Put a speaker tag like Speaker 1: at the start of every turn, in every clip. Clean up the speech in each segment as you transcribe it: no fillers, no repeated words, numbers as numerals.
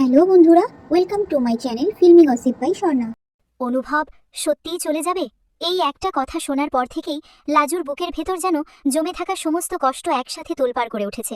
Speaker 1: Hello বন্ধুরা, welcome to my channel filmy gossip by Swarna.
Speaker 2: অনুভব সত্যিই চলে যাবে? এই একটা কথা শোনার পর থেকেই লাজুর বুকের ভেতর যেন জমে থাকা সমস্ত কষ্ট একসাথে তোলপাড় করে উঠেছে।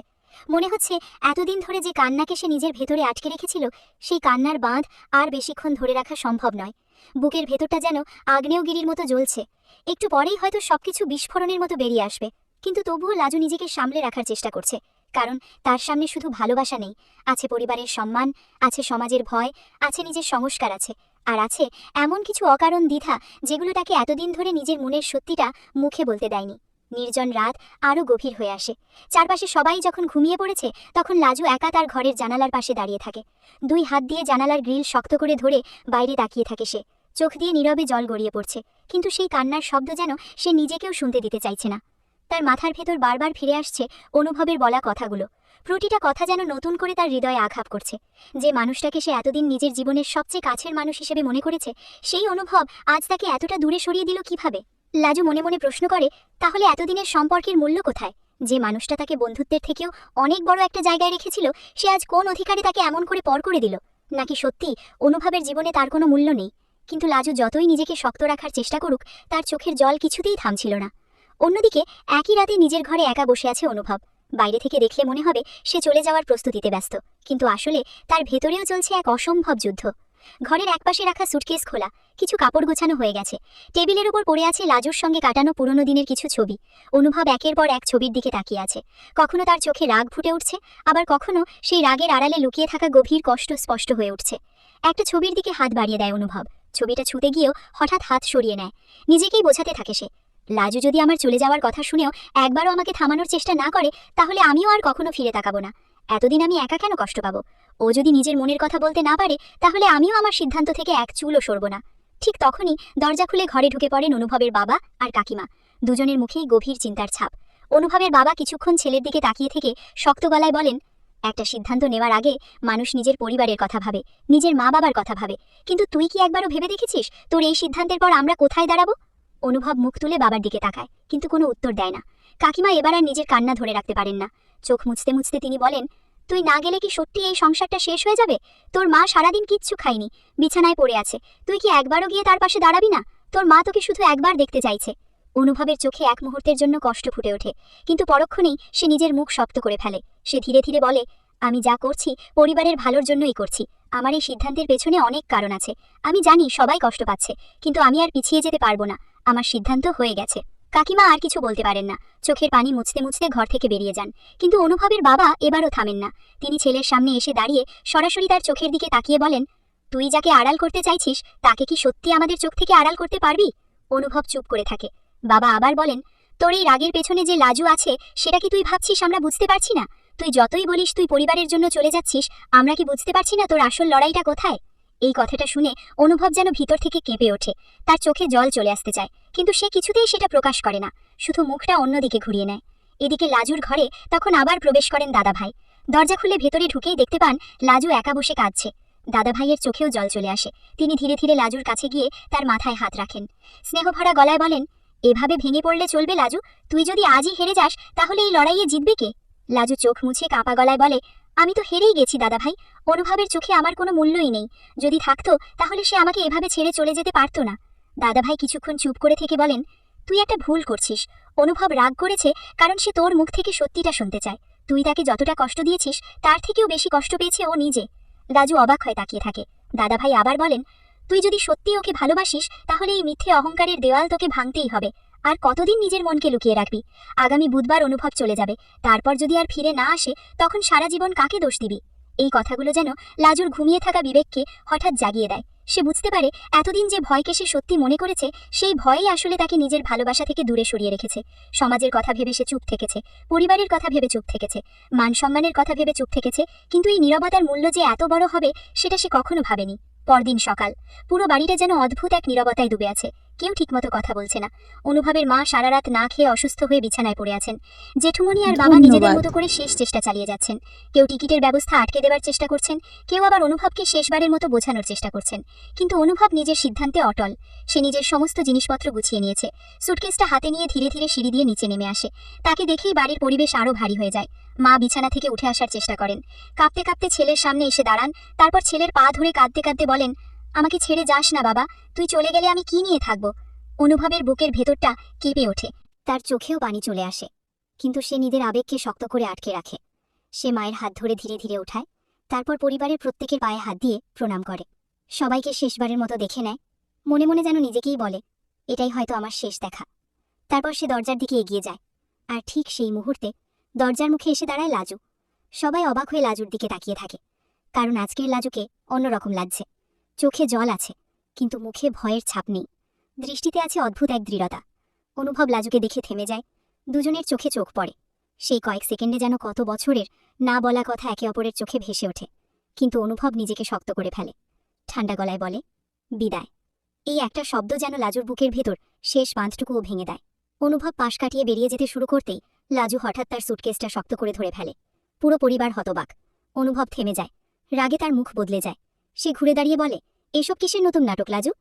Speaker 2: মনে হচ্ছে এতদিন ধরে যে কান্নাকে সে নিজের ভেতরে আটকে রেখেছিল, সেই কান্নার বাঁধ আর বেশিক্ষণ ধরে রাখা সম্ভব নয়। বুকের ভেতরটা যেন আগ্নেয়গিরির মতো জ্বলছে। একটু পরেই হয়তো সবকিছু বিস্ফোরণের মতো বেরিয়ে আসবে, কিন্তু তবুও লাজু নিজেকে সামলে রাখার চেষ্টা করছে। কারণ তার সামনে শুধু ভালোবাসা নেই, আছে পরিবারের সম্মান, আছে সমাজের ভয়, আছে নিজের সংস্কার, আছে আর আছে এমন কিছু অকারণ দ্বিধা যেগুলো তাকে এতদিন ধরে নিজের মনের সত্যিটা মুখে বলতে দেয়নি। নির্জন রাত আরও গভীর হয়ে আসে। চারপাশে সবাই যখন ঘুমিয়ে পড়েছে, তখন লাজু একা তার ঘরের জানালার পাশে দাঁড়িয়ে থাকে। দুই হাত দিয়ে জানালার গ্রিল শক্ত করে ধরে বাইরে তাকিয়ে থাকে সে। চোখ দিয়ে নীরবে জল গড়িয়ে পড়ছে, কিন্তু সেই কান্নার শব্দ যেন সে নিজেকেও শুনতে দিতে চাইছে না। তার মাথার ভেতর বারবার ফিরে আসছে অনুভবের বলা কথাগুলো। প্রতিটা কথা যেন নতুন করে তার হৃদয়ে আঘাত করছে। যে মানুষটাকে সে এতদিন নিজের জীবনের সবচেয়ে কাছের মানুষ হিসেবে মনে করেছে, সেই অনুভব আজ তাকে এতটা দূরে সরিয়ে দিল কিভাবে? লাজু মনে মনে প্রশ্ন করে, তাহলে এতদিনের সম্পর্কের মূল্য কোথায়? যে মানুষটা তাকে বন্ধুত্বের থেকেও অনেক বড় একটা জায়গায় রেখেছিল, সে আজ কোন অধিকারে তাকে এমন করে পর করে দিল? নাকি সত্যি অনুভবের জীবনে তার কোনো মূল্য নেই? কিন্তু লাজু যতই নিজেকে শক্ত রাখার চেষ্টা করুক, তার চোখের জল কিছুতেই থামছিল না। অন্যদিকে একই রাতে নিজের ঘরে একা বসে আছে অনুভব। বাইরে থেকে দেখলে মনে হবে সে চলে যাওয়ার প্রস্তুতিতে ব্যস্ত, কিন্তু আসলে তার ভেতরেও চলছে এক অসম্ভব যুদ্ধ। ঘরের একপাশে রাখা সুটকেস খোলা, কিছু কাপড় গোছানো হয়ে গেছে। টেবিলের উপর পড়ে আছে লাজুর সঙ্গে কাটানো পুরনো দিনের কিছু ছবি। অনুভব একের পর এক ছবির দিকে তাকিয়ে আছে। কখনো তার চোখে রাগ ফুটে উঠছে, আবার কখনো সেই রাগের আড়ালে লুকিয়ে থাকা গভীর কষ্ট স্পষ্ট হয়ে উঠছে। একটা ছবির দিকে হাত বাড়িয়ে দেয় অনুভব। ছবিটা ছুঁতে গিয়েও হঠাৎ হাত সরিয়ে নেয়। নিজেকেই বোঝাতে থাকে সে, লাজু যদি আমার চলে যাওয়ার কথা শুনেও একবারও আমাকে থামানোর চেষ্টা না করে, তাহলে আমিও আর কখনো ফিরে তাকাবো না। এতদিন আমি একা কেন কষ্ট পাবো? ও যদি নিজের মনের কথা বলতে না পারে, তাহলে আমিও আমার সিদ্ধান্ত থেকে এক চুলও সরব না। ঠিক তখনই দরজা খুলে ঘরে ঢুকে পড়েন অনুভবের বাবা আর কাকিমা। দুজনের মুখেই গভীর চিন্তার ছাপ। অনুভবের বাবা কিছুক্ষণ ছেলের দিকে তাকিয়ে থেকে শক্ত গলায় বলেন, একটা সিদ্ধান্ত নেওয়ার আগে মানুষ নিজের পরিবারের কথা ভাবে, নিজের মা বাবার কথা ভাবে। কিন্তু তুই কি একবারও ভেবে দেখেছিস তোর এই সিদ্ধান্তের পর আমরা কোথায় দাঁড়াবো? অনুভব মুখ তুলে বাবার দিকে তাকায়, কিন্তু কোনো উত্তর দেয় না। কাকিমা এবার আর নিজের কান্না ধরে রাখতে পারেন না। চোখ মুছতে মুছতে তিনি বলেন, তুই না গেলে কি সত্যি এই সংসারটা শেষ হয়ে যাবে? তোর মা সারাদিন কিচ্ছু খায়নি, বিছানায় পড়ে আছে। তুই কি একবারও গিয়ে তার পাশে দাঁড়াবি না? তোর মা তোকে শুধু একবার দেখতে চাইছে। অনুভবের চোখে এক মুহূর্তের জন্য কষ্ট ফুটে ওঠে, কিন্তু পরক্ষণেই সে নিজের মুখ শক্ত করে ফেলে। সে ধীরে ধীরে বলে, আমি যা করছি পরিবারের ভালোর জন্যই করছি। আমার এই সিদ্ধান্তের পেছনে অনেক কারণ আছে। আমি জানি সবাই কষ্ট পাচ্ছে, কিন্তু আমি আর পিছিয়ে যেতে পারবো না। আমার সিদ্ধান্ত হয়ে গেছে। কাকিমা আর কিছু বলতে পারেন না, চোখের পানি মুছতে মুছতে ঘর থেকে বেরিয়ে যান। কিন্তু অনুভবের বাবা এবারও থামেন না। তিনি ছেলের সামনে এসে দাঁড়িয়ে সরাসরি তার চোখের দিকে তাকিয়ে বলেন, তুই যাকে আড়াল করতে চাইছিস, তাকে কি সত্যি আমাদের চোখ থেকে আড়াল করতে পারবি? অনুভব চুপ করে থাকে। বাবা আবার বলেন, তোর এই রাগের পেছনে যে লাজু আছে, সেটা কি তুই ভাবছিস আমরা বুঝতে পারছি না? তুই যতই বলিস তুই পরিবারের জন্য চলে যাচ্ছিস, আমরা কি বুঝতে পারছি না তোর আসল লড়াইটা কোথায়? এই কথাটা শুনে অনুভব যেন ভিতর থেকে কেঁপে ওঠে। তার চোখে জল চলে আসতে চায়, কিন্তু সে কিছুতেই সেটা প্রকাশ করে না, শুধু মুখটা অন্যদিকে ঘুরিয়ে নেয়। এদিকে লাজুর ঘরে তখন আবার প্রবেশ করেন দাদাভাই। দরজা খুলে ভেতরে ঢুকেই দেখতে পান লাজু একা বসে কাঁদছে। দাদাভাইয়ের চোখেও জল চলে আসে। তিনি ধীরে ধীরে লাজুর কাছে গিয়ে তার মাথায় হাত রাখেন। স্নেহভরা গলায় বলেন, এভাবে ভেঙে পড়লে চলবে লাজু? তুই যদি আজই হেরে যাস, তাহলে এই লড়াইয়ে জিতবে কে? লাজু চোখ মুছে কাঁপা গলায় বলে, আমি তো হেরেই গেছি দাদাভাই। অনুভবের চোখে আমার কোনো মূল্যই নেই। যদি থাকতো তাহলে সে আমাকে এভাবে ছেড়ে চলে যেতে পারতো না। দাদাভাই কিছুক্ষণ চুপ করে থেকে বলেন, তুই একটা ভুল করছিস। অনুভব রাগ করেছে কারণ সে তোর মুখ থেকে সত্যিটা শুনতে চায়। তুই তাকে যতটা কষ্ট দিয়েছিস, তার থেকেও বেশি কষ্ট পেয়েছে ও নিজে। রাজু অবাক হয়ে তাকিয়ে থাকে। দাদাভাই আবার বলেন, তুই যদি সত্যি ওকে ভালোবাসিস, তাহলে এই মিথ্যে অহংকারের দেওয়াল তোকে ভাঙতেই হবে। আর কতদিন নিজের মনকে লুকিয়ে রাখবি? আগামী বুধবার অনুভব চলে যাবে। তারপর যদি আর ফিরে না আসে, তখন সারা জীবন কাকে দোষ দিবি? এই কথাগুলো যেন লাজুর ঘুমিয়ে থাকা বিবেককে হঠাৎ জাগিয়ে দেয়। সে বুঝতে পারে এতদিন যে ভয়কে সে সত্যি মনে করেছে, সেই ভয়ই আসলে তাকে নিজের ভালোবাসা থেকে দূরে সরিয়ে রেখেছে। সমাজের কথা ভেবে সে চুপ থেকেছে, পরিবারের কথা ভেবে চুপ থেকেছে, মান সম্মানের কথা ভেবে চুপ থেকেছে, কিন্তু এই নীরবতার মূল্য যে এত বড় হবে, সেটা সে কখনো ভাবেনি। পরদিন সকাল, পুরো বাড়িটা যেন অদ্ভুত এক নীরবতায় ডুবে আছে। কেউ ঠিকমতো কথা বলছে না। অনুভবের মা সারা রাত না খেয়ে অসুস্থ হয়ে বিছানায় পড়ে আছেন। জেঠুমনি আর বাবা নিজেদের মতো করে শেষ চেষ্টা চালিয়ে যাচ্ছেন। কেউ টিকিটের ব্যবস্থা আটকে দেওয়ার চেষ্টা করছেন, কেউ আবার অনুভবকে শেষবারের মতো বোঝানোর চেষ্টা করছেন। কিন্তু অনুভব নিজের সিদ্ধান্তে অটল। সে নিজের সমস্ত জিনিসপত্র গুছিয়ে নিয়েছে। সুটকেসটা হাতে নিয়ে ধীরে ধীরে সিঁড়ি দিয়ে নিচে নেমে আসে। তাকে দেখেই বাড়ির পরিবেশ আরও ভারী হয়ে যায়। মা বিছানা থেকে উঠে আসার চেষ্টা করেন, কাঁপতে কাঁপতে ছেলের সামনে এসে দাঁড়ান। তারপর ছেলের পা ধরে কাঁদতে কাঁদতে বলেন, আমাকে ছেড়ে যাস না বাবা, তুই চলে গেলে আমি কি নিয়ে থাকবো। অনুভবের বুকের ভেতরটা কেঁপে ওঠে, তার চোখেও পানি চলে আসে, কিন্তু সে নিজের আবেগকে শক্ত করে আটকে রাখে। সে মায়ের হাত ধরে ধীরে ধীরে ওঠায়, তারপর পরিবারের প্রত্যেকের পায়ে হাত দিয়ে প্রণাম করে, সবাইকে শেষবারের মতো দেখে নেয়। মনে মনে যেন নিজেকেই বলে, এটাই হয়তো আমার শেষ দেখা। তারপর সে দরজার দিকে এগিয়ে যায়, আর ঠিক সেই মুহূর্তে দরজার মুখে এসে দাঁড়ায় লাজু। সবাই অবাক হয়ে লাজুর দিকে তাকিয়ে থাকে, কারণ আজকের লাজুকে অন্যরকম লাগছে। চোখে জল আছে, কিন্তু মুখে ভয়ের ছাপ নেই, দৃষ্টিতে আছে অদ্ভুত এক দৃঢ়তা। অনুভব লাজুকে দেখে থেমে যায়, দুজনের চোখে চোখ পড়ে। সেই কয়েক সেকেন্ডে যেন কত বছরের না বলা কথা একে অপরের চোখে ভেসে ওঠে, কিন্তু অনুভব নিজেকে শক্ত করে ফেলে। ঠান্ডা গলায় বলে, বিদায়। এই একটা শব্দ যেন লাজুর বুকের ভেতর শেষ বাঁধটুকুও ভেঙে দেয়। অনুভব পাশ কাটিয়ে বেরিয়ে যেতে শুরু করতেই লাজু হঠাৎ তার সুটকেসটা শক্ত করে ধরে ফেলে। পুরো পরিবার হতবাক। অনুভব থেমে যায়, রাগে তার মুখ বদলে যায়। সে ঘুরে দাঁড়িয়ে বলে, এসব কিসের নতুন নাটক লাজু?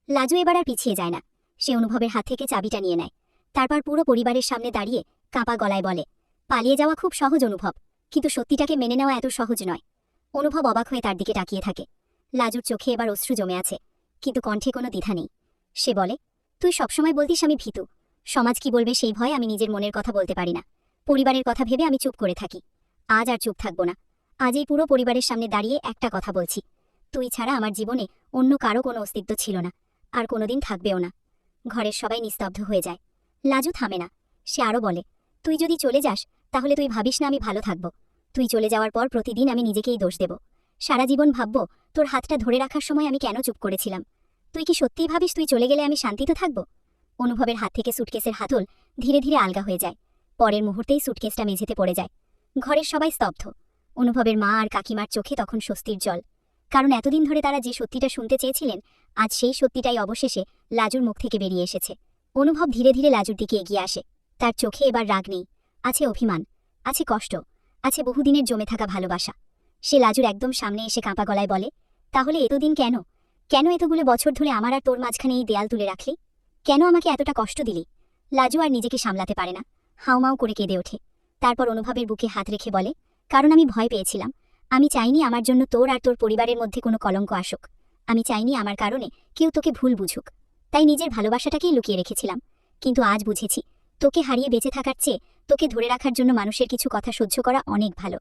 Speaker 2: লাজু এবার আর পিছিয়ে যায় না, সে অনুভবের হাত থেকে চাবিটা নিয়ে নেয়। তারপর পুরো পরিবারের সামনে দাঁড়িয়ে কাঁপা গলায় বলে, পালিয়ে যাওয়া খুব সহজ অনুভব, কিন্তু সত্যিটাকে মেনে নেওয়া এত সহজ নয়। অনুভব অবাক হয়ে তার দিকে তাকিয়ে থাকে। লাজুর চোখে এবার অশ্রু জমে আছে, কিন্তু কণ্ঠে কোনো দ্বিধা নেই। সে বলে, তুই সবসময় বলতিস আমি ভীতু, সমাজ কি বলবে সেই ভয়ে আমি নিজের মনের কথা বলতে পারি না। পরিবারের কথা ভেবে আমি চুপ করে থাকি। আজ আর চুপ থাকবো না। আজ এই পুরো পরিবারের সামনে দাঁড়িয়ে একটা কথা বলছি, তুই ছাড়া আমার জীবনে অন্য কারো কোনো অস্তিত্ব ছিল না, আর কোনোদিন থাকবেও না। ঘরের সবাই নিস্তব্ধ হয়ে যায়। লাজু থামে না, সে আরও বলে, তুই যদি চলে যাস তাহলে তুই ভাবিস না আমি ভালো থাকব। তুই চলে যাওয়ার পর প্রতিদিন আমি নিজেকেই দোষ দেব, সারা জীবন ভাবব তোর হাতটা ধরে রাখার সময় আমি কেন চুপ করেছিলাম। তুই কি সত্যিই ভাবিস তুই চলে গেলে আমি শান্তিতে থাকব? অনুভবের হাত থেকে সুটকেসের হাতল ধীরে ধীরে আলগা হয়ে যায়। পরের মুহূর্তেই সুটকেসটা মেঝেতে পড়ে যায়। ঘরের সবাই স্তব্ধ। অনুভবের মা আর কাকিমার চোখে তখন স্বস্তির জল, কারণ এতদিন ধরে তারা যে সত্যিটা শুনতে চেয়েছিলেন, আজ সেই সত্যিটাই অবশেষে লাজুর মুখ থেকে বেরিয়ে এসেছে। অনুভব ধীরে ধীরে লাজুর দিকে এগিয়ে আসে। তার চোখে এবার রাগ নেই, আছে অভিমান, আছে কষ্ট, আছে বহুদিনের জমে থাকা ভালোবাসা। সে লাজুর একদম সামনে এসে কাঁপা গলায় বলে, তাহলে এতদিন কেন, কেন এতগুলো বছর ধরে আমার আর তোর মাঝখানে এই দেয়াল তুলে রাখলি? কেন আমাকে এতটা কষ্ট দিলি? লাজু আর নিজেকে সামলাতে পারে না, হাউমাউ করে কেঁদে ওঠে। তারপর অনুভবের বুকে হাত রেখে বলে, কারণ আমি ভয় পেয়েছিলাম। আমি চাইনি আমার জন্য তোর আর তোর পরিবারের মধ্যে কোনো কলঙ্ক আসুক। আমি চাইনি আমার কারণে কেউ তোকে ভুল বুঝুক। তাই নিজের ভালোবাসাটাকেই লুকিয়ে রেখেছিলাম। কিন্তু আজ বুঝেছি, তোকে হারিয়ে বেঁচে থাকার চেয়ে তোকে ধরে রাখার জন্য মানুষের কিছু কথা সহ্য করা অনেক ভালো।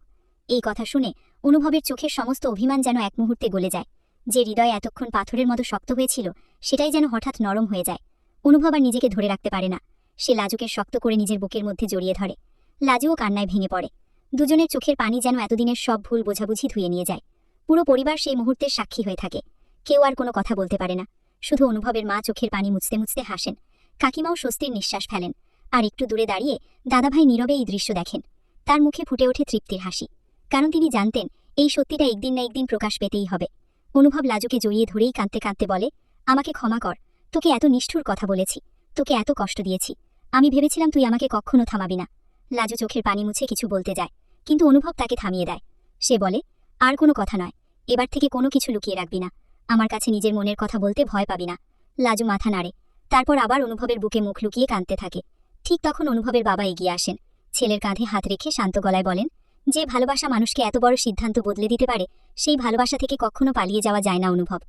Speaker 2: এই কথা শুনে অনুভবের চোখের সমস্ত অভিমান যেন এক মুহূর্তে গলে যায়। যে হৃদয় এতক্ষণ পাথরের মতো শক্ত হয়েছিল, সেটাই যেন হঠাৎ নরম হয়ে যায়। অনুভব আর নিজেকে ধরে রাখতে পারে না। সে লাজুকে শক্ত করে নিজের বুকের মধ্যে জড়িয়ে ধরে। লাজুও কান্নায় ভেঙে পড়ে। দুজনের চোখের পানি যেন এতদিনের সব ভুল বোঝাবুঝি ধুয়ে নিয়ে যায়। পুরো পরিবার সেই মুহূর্তের সাক্ষী হয়ে থাকে। কেউ আর কোনো কথা বলতে পারে না, শুধু অনুভবের মা চোখের পানি মুছতে মুছতে হাসেন। কাকিমাও স্বস্তির নিঃশ্বাস ফেলেন। আর একটু দূরে দাঁড়িয়ে দাদাভাই নীরবে এই দৃশ্য দেখেন। তার মুখে ফুটে ওঠে তৃপ্তির হাসি, কারণ তিনি জানতেন এই সত্যিটা একদিন না একদিন প্রকাশ পেতেই হবে। অনুভব লাজুকে জড়িয়ে ধরেই কাঁদতে কাঁদতে বলে, আমাকে ক্ষমা কর, তোকে এত নিষ্ঠুর কথা বলেছি, তোকে এত কষ্ট দিয়েছি। আমি ভেবেছিলাম তুই আমাকে কখনো থামাবি না। লাজু চোখের পানি মুছে কিছু বলতে যায়, কিন্তু অনুভব তাকে থামিয়ে দেয়। সে বলে, আর কোনো কথা নয়, এবার থেকে কোনো কিছু লুকিয়ে রাখবি না। আমার কাছে নিজের মনের কথা বলতে ভয় পাবি না। লাজু মাথা নাড়ে, তারপর আবার অনুভবের বুকে মুখ লুকিয়ে কাঁদতে থাকে। ঠিক তখন অনুভবের বাবা এগিয়ে আসেন। ছেলের কাঁধে হাত রেখে শান্ত গলায় বলেন, যে ভালোবাসা মানুষকে এত বড় সিদ্ধান্ত বদলে দিতে পারে, সেই ভালোবাসা থেকে কখনো পালিয়ে যাওয়া যায় না অনুভব।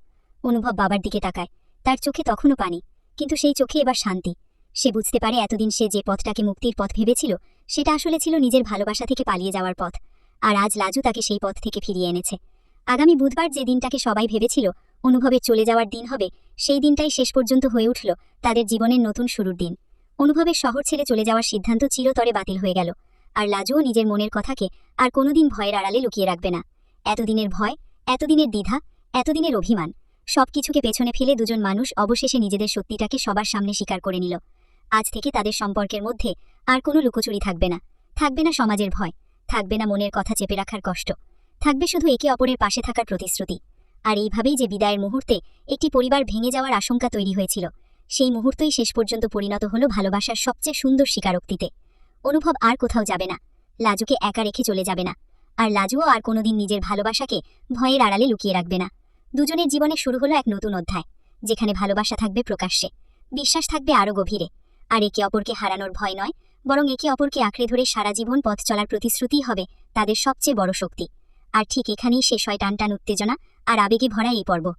Speaker 2: অনুভব বাবার দিকে তাকায়, তার চোখে তখনও পানি, কিন্তু সেই চোখে এবার শান্তি। সে বুঝতে পারে এতদিন সে যে পথটাকে মুক্তির পথ ভেবেছিল, সেটা আসলে ছিল নিজের ভালোবাসা থেকে পালিয়ে যাওয়ার পথ। আর আজ লাজু তাকে সেই পথ থেকে ফিরিয়ে এনেছে। আগামী বুধবার যে দিনটাকে সবাই ভেবেছিল অনুভবের চলে যাওয়ার দিন হবে, সেই দিনটাই শেষ পর্যন্ত হয়ে উঠল তাদের জীবনের নতুন শুরুর দিন। অনুভবের শহর ছেড়ে চলে যাওয়ার সিদ্ধান্ত চিরতরে বাতিল হয়ে গেল। আর লাজুও নিজের মনের কথাকে আর কোনোদিন ভয়ের আড়ালে লুকিয়ে রাখবে না। এতদিনের ভয়, এতদিনের দ্বিধা, এতদিনের অভিমান, সবকিছুকে পেছনে ফেলে দুজন মানুষ অবশেষে নিজেদের সত্যিটাকে সবার সামনে স্বীকার করে নিল। আজ থেকে তাদের সম্পর্কের মধ্যে আর কোনো লুকোচুরি থাকবে না, থাকবে না সমাজের ভয়, থাকবে না মনের কথা চেপে রাখার কষ্ট, থাকবে শুধু একে অপরের পাশে থাকার প্রতিশ্রুতি। আর এইভাবেই যে বিদায়ের মুহূর্তে একটি পরিবার ভেঙে যাওয়ার আশঙ্কা তৈরি হয়েছিল, সেই মুহূর্তই শেষ পর্যন্ত পরিণত হলো ভালোবাসার সবচেয়ে সুন্দর স্বীকারোক্তিতে। অনুভব আর কোথাও যাবে না, লাজুকে একা রেখে চলে যাবে না, আর লাজুও আর কোনোদিন নিজের ভালোবাসাকে ভয়ের আড়ালে লুকিয়ে রাখবে না। দুজনের জীবনে শুরু হলো এক নতুন অধ্যায়, যেখানে ভালোবাসা থাকবে প্রকাশ্যে, বিশ্বাস থাকবে আরও গভীরে, আর একে অপরকে হারানোর ভয় নয়, বরং একে অপরকে আঁকড়ে ধরে সারা জীবন পথ চলার প্রতিশ্রুতিই হবে তাদের সবচেয়ে বড় শক্তি। আর ঠিক এখানেই শেষ হয় টানটান উত্তেজনা আর আবেগে ভরা এই পর্ব।